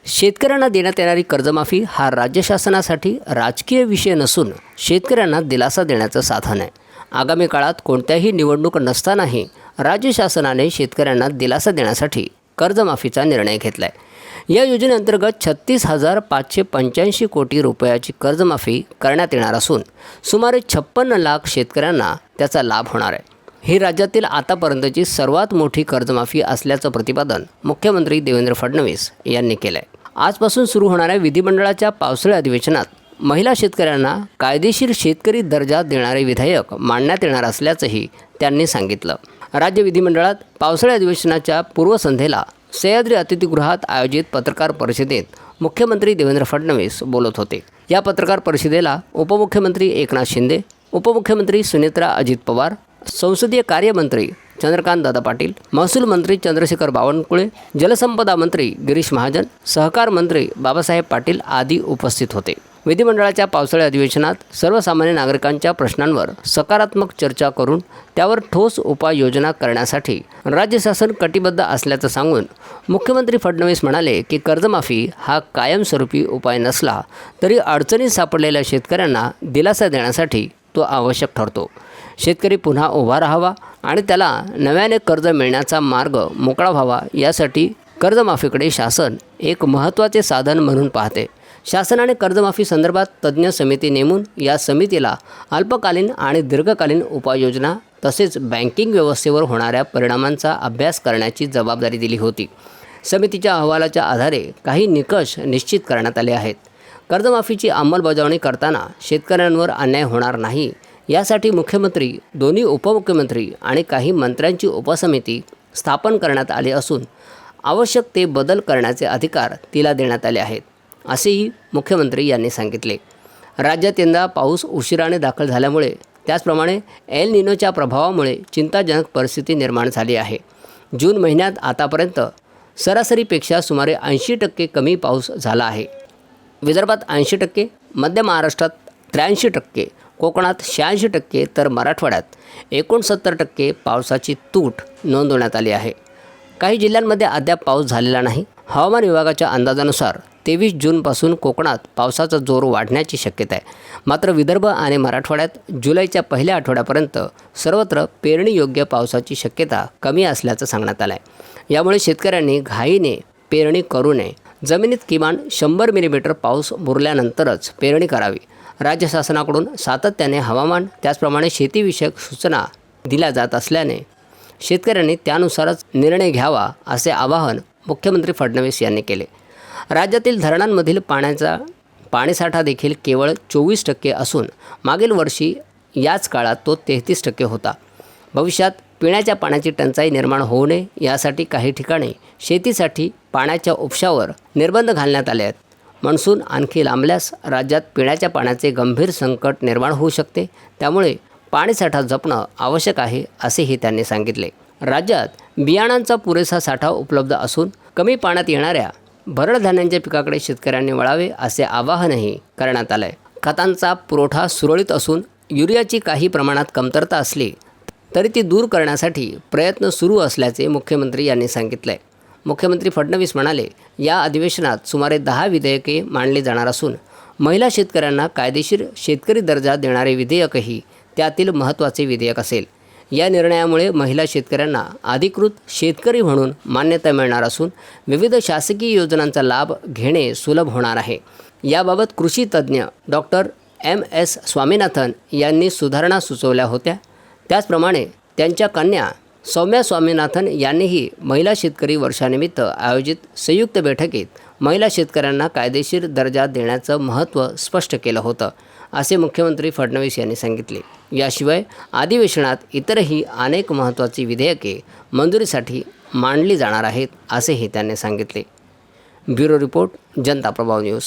शेतकऱ्यांना देण्यात येणारी कर्जमाफी हा राज्य शासनासाठी राजकीय विषय नसून शेतकऱ्यांना दिलासा देण्याचं साधन आहे। आगामी काळात कोणत्याही निवडणूक नसतानाही राज्य शासनाने शेतकऱ्यांना दिलासा देण्यासाठी कर्जमाफीचा निर्णय घेतला आहे। या योजनेअंतर्गत 36,585 कोटी रुपयाची कर्जमाफी करण्यात येणार असून सुमारे 56 लाख शेतकऱ्यांना त्याचा लाभ होणार आहे। ही राज्यातील आतापर्यंतची सर्वात मोठी कर्जमाफी असल्याचं प्रतिपादन मुख्यमंत्री देवेंद्र फडणवीस यांनी केलं आहे। आजपासून सुरू होणाऱ्या विधिमंडळाच्या पावसाळी अधिवेशनात महिला शेतकऱ्यांना कायदेशीर शेतकरी दर्जा देणारे विधेयक मांडण्यात येणार असल्याचंही त्यांनी सांगितलं। राज्य विधिमंडळात पावसाळी अधिवेशनाच्या पूर्वसंध्येला सह्याद्री अतिथीगृहात आयोजित पत्रकार परिषदेत मुख्यमंत्री देवेंद्र फडणवीस बोलत होते। या पत्रकार परिषदेला उपमुख्यमंत्री एकनाथ शिंदे, उपमुख्यमंत्री सुनेत्रा अजित पवार, संसदीय कार्यमंत्री चंद्रकांत दादा पाटील, महसूल मंत्री चंद्रशेखर बावनकुळे, जलसंपदा मंत्री गिरीश महाजन, सहकार मंत्री बाबासाहेब पाटील आदी उपस्थित होते। विधिमंडळाच्या पावसाळी अधिवेशनात सर्वसामान्य नागरिकांच्या प्रश्नांवर सकारात्मक चर्चा करून त्यावर ठोस उपाययोजना करण्यासाठी राज्य शासन कटिबद्ध असल्याचं सांगून मुख्यमंत्री फडणवीस म्हणाले की कर्जमाफी हा कायमस्वरूपी उपाय नसला तरी अडचणीत सापडलेल्या शेतकऱ्यांना दिलासा देण्यासाठी तो आवश्यक ठरतो। शेतकरी पुन्हा उभा राहावा आणि त्याला नव्याने कर्ज मिळण्याचा मार्ग मोकळा व्हावा यासाठी कर्जमाफीकडे शासन एक महत्त्वाचे साधन म्हणून पाहते। शासनाने कर्जमाफी संदर्भात तज्ज्ञ समिती नेमून या समितीला अल्पकालीन आणि दीर्घकालीन उपाययोजना तसेच बँकिंग व्यवस्थेवर होणाऱ्या परिणामांचा अभ्यास करण्याची जबाबदारी दिली होती। समितीच्या अहवालाच्या आधारे काही निकष निश्चित करण्यात आले आहेत। कर्जमाफीची अंमलबजावणी करताना शेतकऱ्यांवर अन्याय होणार नाही यासाठी मुख्यमंत्री, दोन्ही उपमुख्यमंत्री आणि काही मंत्र्यांची उपसमिती स्थापन करण्यात आली असून आवश्यक ते बदल करण्याचे अधिकार तिला देण्यात आले आहेत, असेही मुख्यमंत्री यांनी सांगितले। राज्यात यंदा पाऊस उशिराने दाखल झाल्यामुळे त्याचप्रमाणे एल निनोच्या प्रभावामुळे चिंताजनक परिस्थिती निर्माण झाली आहे। जून महिन्यात आतापर्यंत सरासरीपेक्षा सुमारे 80% कमी पाऊस झाला आहे। विदर्भात 80%, मध्य महाराष्ट्रात 83%, कोकणात 86% तर मराठवाड्यात 69% पावसाची तूट नोंदवण्यात आली आहे। काही जिल्ह्यांमध्ये अद्याप पाऊस झालेला नाही। हवामान विभागाच्या अंदाजानुसार 23 जूनपासून कोकणात पावसाचा जोर वाढण्याची शक्यता आहे। मात्र विदर्भ आणि मराठवाड्यात जुलैच्या पहिल्या आठवड्यापर्यंत सर्वत्र पेरणीयोग्य पावसाची शक्यता कमी असल्याचं सांगण्यात आलं आहे। यामुळे शेतकऱ्यांनी घाईने पेरणी करू नये। जमिनीत किमान 100 मिलीमीटर पाऊस मुरल्यानंतरच पेरणी करावी। राज्य शासनाकडून सातत्याने हवामान त्याचप्रमाणे शेतीविषयक सूचना दिल्या जात असल्याने शेतकऱ्यांनी त्यानुसारच निर्णय घ्यावा असे आवाहन मुख्यमंत्री फडणवीस यांनी केले। राज्यातील धरणांमधील पाणीसाठा देखील केवळ 24% असून मागील वर्षी याच काळात तो 33% होता। भविष्यात पिण्याच्या पाण्याची टंचाई निर्माण होऊ नये यासाठी काही ठिकाणी शेतीसाठी पाण्याच्या उपशावर निर्बंध घालण्यात आले आहेत। मान्सून आणखी लांबल्यास राज्यात पिण्याच्या पाण्याचे गंभीर संकट निर्माण होऊ शकते। त्यामुळे पाणीसाठा जपणं आवश्यक आहे असेही त्यांनी सांगितले। राज्यात बियाणांचा पुरेसा साठा उपलब्ध असून कमी पाण्यात येणाऱ्या भरड धान्यांच्या पिकाकडे शेतकऱ्यांनी वळावे असे आवाहनही करण्यात आले आहे। खतांचा पुरवठा सुरळीत असून युरियाची काही प्रमाणात कमतरता असली तरी ती दूर करण्यासाठी प्रयत्न सुरू असल्याचे मुख्यमंत्री यांनी सांगितले। मुख्यमंत्री फडणवीस म्हणाले, या अधिवेशनात सुमारे 10 विधेयके मांडली जाणार असून महिला शेतकऱ्यांना कायदेशीर शेतकरी दर्जा देणारे विधेयकही त्यातील महत्त्वाचे विधेयक असेल। या निर्णयामुळे महिला शेतकऱ्यांना अधिकृत शेतकरी म्हणून मान्यता मिळणार असून विविध शासकीय योजनांचा लाभ घेणे सुलभ होणार आहे। याबाबत कृषी तज्ज्ञ डॉक्टर MS स्वामीनाथन यांनी सुधारणा सुचवल्या होत्या। त्याचप्रमाणे त्यांच्या कन्या सौम्या स्वामीनाथन यांनीही महिला शेतकरी वर्षानिमित्त आयोजित संयुक्त बैठकीत महिला शेतकऱ्यांना कायदेशीर दर्जा देण्याचं महत्त्व स्पष्ट केलं होतं, असे मुख्यमंत्री फडणवीस यांनी सांगितले। याशिवाय अधिवेशनात इतरही अनेक महत्त्वाची विधेयके मंजुरीसाठी मांडली जाणार आहेत, असेही त्यांनी सांगितले। ब्युरो रिपोर्ट, जनता प्रभाव न्यूज।